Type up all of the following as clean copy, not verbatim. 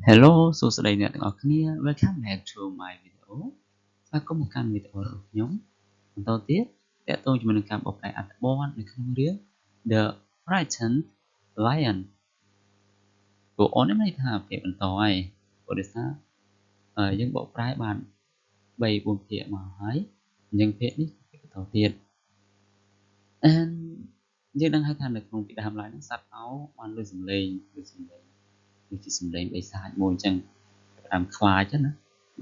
Hello សួស្តីអ្នកទាំងអស់គ្នា Welcome back to my video ស្វាគមន៍មកកាន់វីដេអូរបស់ខ្ញុំបន្តទៀតតកតងជាមួយនឹងការបកប្រែអត្ថបទនៅក្នុងរឿង The Frightened Lion ព្រោះអូននេះមានន័យថាភាគបន្តហើយព្រោះដោយសារយើងបកប្រែបាន3 4ភាគមកហើយអញ្ចឹងភាគនេះភាគបន្តទៀត and យើងដឹងហើយថានៅក្នុងពីដើមឡើយហ្នឹងសត្វអោបានលើសំឡេងដូចជាសំឡេងបិសាចមួយអញ្ចឹងតាមខ្លាចណា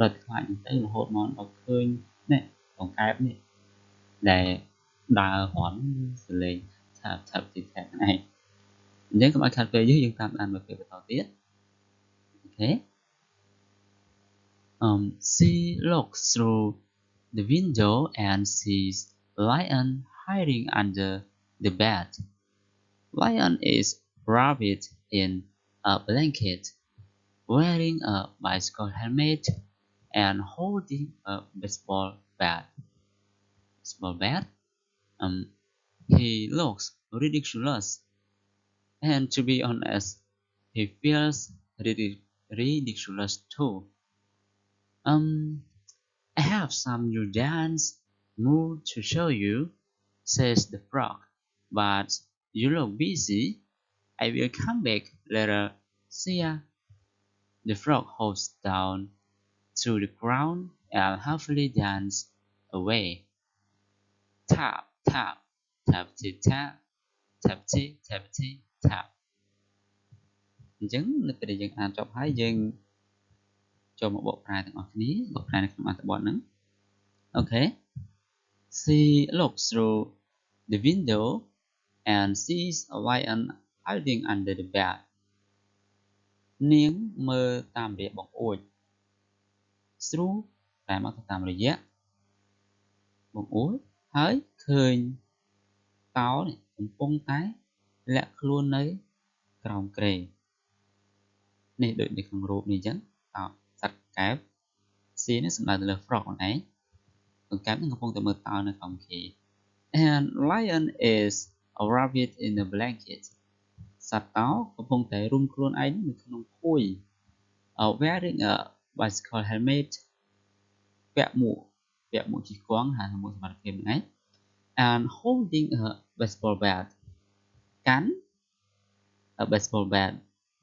ដល់ខ្លាចទៅរហូតមកដល់ឃើញនេះកង្កែបនេះដែលដើររន់សលេងថាទីតែហ្នឹងឯងអញ្ចឹងកុំឲ្យខាត់ពេលយើងតាមដានមកពេលបន្តទៀតអូខេ she looks through the window and sees lion hiding under the bed. Lion is wrapped in a blanket, wearing a bicycle helmet and holding a baseball bat. He looks ridiculous, and to be honest, he feels ridiculous too. I have some new dance move to show you, says the frog, but you look busy. I will come back later. See ya. The frog hops down to the ground and happily dances away. Tap, tap, tap, tap, tap, tap, tap, tap, tap. អញ្ចឹងនៅពេលដែលយើងអានចប់ហើយយើងចូលមកបកប្រែទាំងអស់គ្នាបកប្រែនៅក្នុងអត្ថបទហ្នឹងអូខេ She looks through the window and sees a lion hiding under the bed. នាងមើលតាមរយៈបង្អួច through តែមកទៅតាមរយៈបង្អួចហើយឃើញតោនេះកំពុងតែលាក់ខ្លួននៅក្រោមគ្រែនេះដូចនៅក្នុងរូបនេះអញ្ចឹងតោសត្វកែប C នេះសំដៅទៅលើ frog ហ្នឹងឯងកង្កែបនឹងកំពុងតែមើលតោនៅក្រោមគ្រែ and lion is wrapped in a blanket សត្វតោកំពុងតែរុំខ្លួនឯងនៅក្នុងភួយ wearing a bicycle helmet ពាក់មួកជិះកង់ហើយមួកសុវត្ថិភាពហ្នឹងឯង and holding a baseball bat កាន់ a baseball bat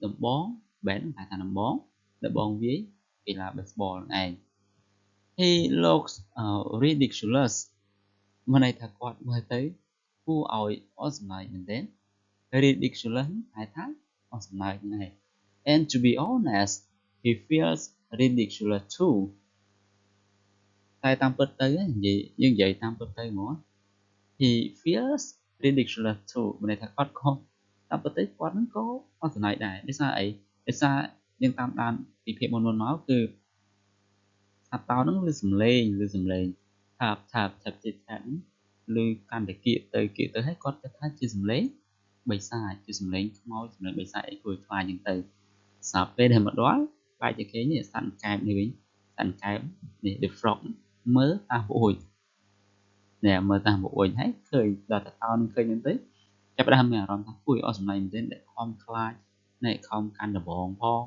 ដំបង bat ហ្នឹងហៅថាដំបងវាយកីឡា baseball ហ្នឹងឯង he looks ridiculous មានន័យថាគាត់មើលទៅគួរឲ្យអស្ចារ្យមែនទេ ridiculous ហៅថាអស្ចារ្យហ្នឹងឯង and to be honest he feels ridiculous too តែតាមពិតទៅយើងនិយាយតាមពិតទៅហ្មង he feels ridiculous too មានន័យថាគាត់ក៏តាមពិតទៅគាត់ហ្នឹងក៏អស្ចារ្យដែរដោយសារអីដោយសារយើងតាមដានពីភាពមុនមកគឺសត្វតោហ្នឹងឮសំឡេងថាឮកាន់តែគៀកទៅហើយគាត់គិតថាជាសំឡេងបិសាចជាសំឡេងខ្មោចសំឡេងបិសាចអីគួរខ្លាចហ្នឹងទៅសាប់ពេលដែលមកដល់បែរជាគេនេះសត្វកែបនេះវិញសត្វកែបនេះ the frog មើលតាមប្អួយនេះមើលតាមប្អួយហើយឃើញដល់តោនឹងឃើញហ្នឹងទៅចាប់ផ្ដើមមានអារម្មណ៍ថាគួរអស់សំឡេងមែនទែនដែលខំខ្លាចនេះខំកាន់ដបងផង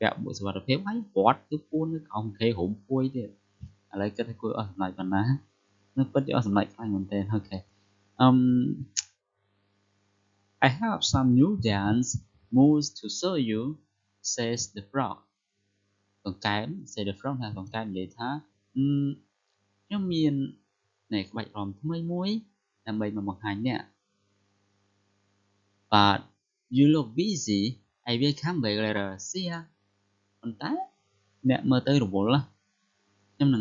ពាក់មួកសុវត្ថិភាពហើយវត្តគឺពួននៅក្រោមគេរុំពួយទៀតឥឡូវគិតថាគួរអស់សំឡេងប៉ុណ្ណានឹងពិតជាអស់សំឡេងខ្លាំងមែនទែនអូខេI have some new dance moves to show you says the frog កង្កែប say the frog ថាកង្កែបនិយាយថាខ្ញុំមាននេះក្បាច់រាំថ្មីមួយដើម្បីមកបង្ហាញអ្នក but you look busy I will come back later see ya ប៉ុន្តែអ្នកមើលទៅរវល់ខ្ញុំនឹ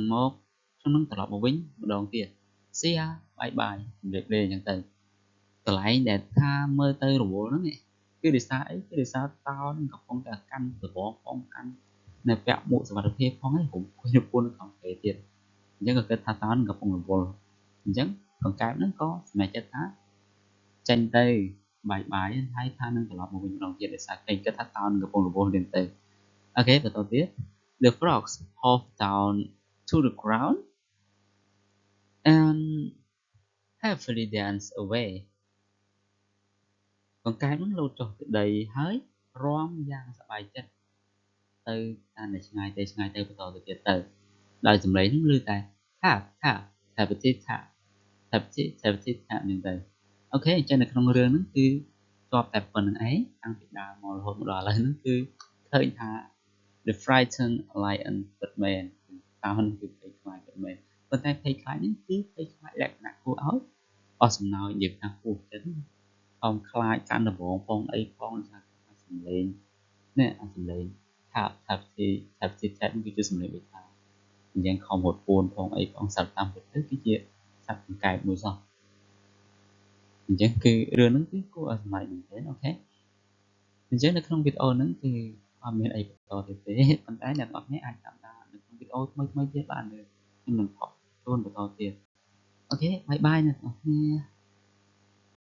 ងត្រឡប់មកវិញម្ដងទៀត see ya bye bye ជម្រាបលាអញ្ចឹងទៅកន្លែងដែលថាមើលទៅរវល់ហ្នឹងគឺដោយសារអីគឺដោយសារតោនឹងកំពុងតែកាន់ដបងផងកាន់នៅពាក់មួកសុវត្ថិភាពផងហើយខ្ញុំពួនក្នុងពេលទៀតអញ្ចឹងក៏គិតថាតោនឹងកំពុងរវល់អញ្ចឹងកង្កែបហ្នឹងក៏សម្រេចចិត្តថាចេញទៅបាយហើយថានឹងត្រឡប់មកវិញម្ដងទៀតដោយសារគេគិតថាតោនឹងកំពុងរវល់ទៀតទៅអូខេបន្តទៀត The frogs hop down to the ground and happily dance away កង្កែបនឹងលោតចុះទៅដីហើយរាំយ៉ាងសប្បាយចិត្ត ទៅកាន់តែឆ្ងាយទៅបន្តទៅទៀតទៅដោយសំឡេងហ្នឹងឮតែ tap tap tapity tap tapity tapity tap ហ្នឹងទៅអូខេអញ្ចឹងនៅក្នុងរឿងហ្នឹងគឺជាប់តែប៉ុណ្្នឹងឯងតាំងពីដើមមករហូតមកដល់ឥឡូវហ្នឹងគឺឃើញថា The Frightened Lion Batman តើហ្នឹងគឺភ័យខ្លាច Batman ប៉ុន្តែភ័យខ្លាចហ្នឹងគឺភ័យខ្លាចលក្ខណៈគួរឲ្យអស់សំណើចនិយាយថាពោះចិត្តផងខ្លាចកាន់ដំបងផងអីផងថាសំឡេងនេះអាសំឡេងថាគឺជាសំឡេងដូចថាអញ្ចឹងខំរត់ពួនផងអីផងសត្វតាមពិតទៅគឺជាសត្វកង្កែបមួយសោះអញ្ចឹងគឺរឿងហ្នឹងគឺគួរឲ្យសម្ដែងមែនទែនអូខេអញ្ចឹងនៅក្នុងវីដេអូហ្នឹងគឺអត់មានអីបន្តទៀតទេប៉ុន្តែអ្នកនរគ្នាអាចតាមដាននៅក្នុងវីដេអូថ្មីៗទៀតបានខ្ញុំនឹងផុសជូនបន្តទៀតអូខេបាយបាយអ្នកនរគ្នា